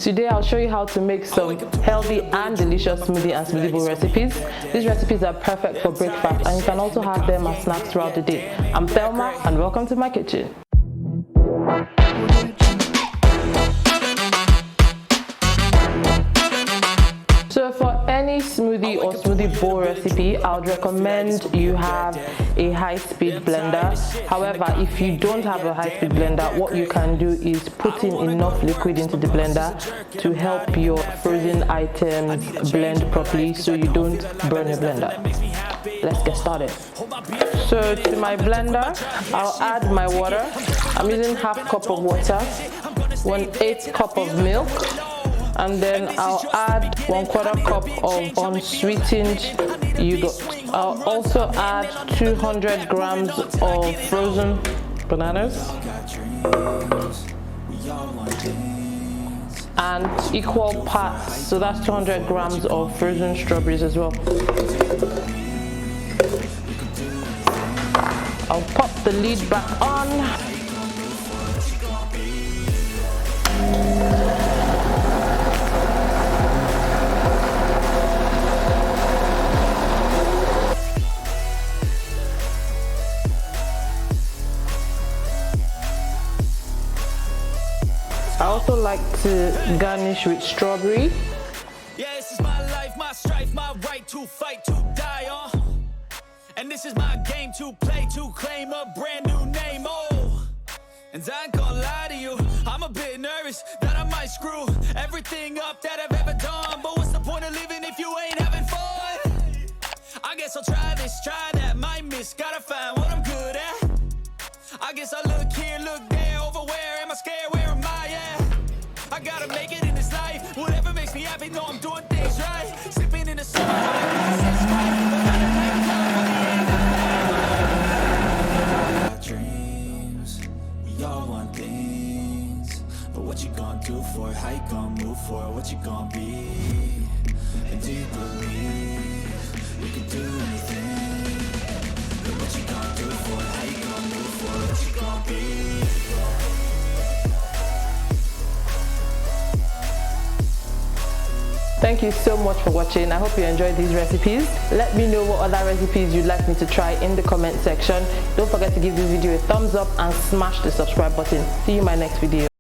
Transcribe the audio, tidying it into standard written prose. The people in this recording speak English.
Today I'll show you how to make some healthy and delicious smoothie and smoothie bowl recipes. These recipes are perfect for breakfast and you can also have them as snacks throughout the day. I'm Thelma and welcome to my kitchen. So for any smoothie or smoothie bowl recipe, I would recommend you have a high-speed blender. However, if you don't have a high-speed blender, what you can do is put in enough liquid into the blender to help your frozen items blend properly so you don't burn your blender. Let's get started. So to my blender, I'll add my water. I'm using half cup of water, 1/8 cup of milk, and then I'll add 1/4 cup of unsweetened yogurt. I'll also add 200 grams of frozen bananas and equal parts, so that's 200 grams of frozen strawberries as well. I'll pop the lid back on. I also like to garnish with strawberry. Yeah, this is my life, my strife, my right to fight, to die on. And this is my game to play, to claim a brand new name, oh. And I ain't gonna lie to you, I'm a bit nervous that I might screw everything up that I've ever done. But what's the point of living if you ain't having fun? I guess I'll try this, try that, might miss, gotta find what I'm good at. I guess I look here, look there, over where am I scared, where am I at? I gotta make it in this life, whatever makes me happy, know I'm doing things right. Sipping in the summer, dreams, we all want things, but what you gonna do for it, how you gonna move for it, what you gonna be, and do you believe you can do anything, but what you gonna do for it, how you gonna move for it, what you gonna be. Thank you so much for watching. I hope you enjoyed these recipes. Let me know what other recipes you'd like me to try in the comment section. Don't forget to give this video a thumbs up and smash the subscribe button. See you in my next video.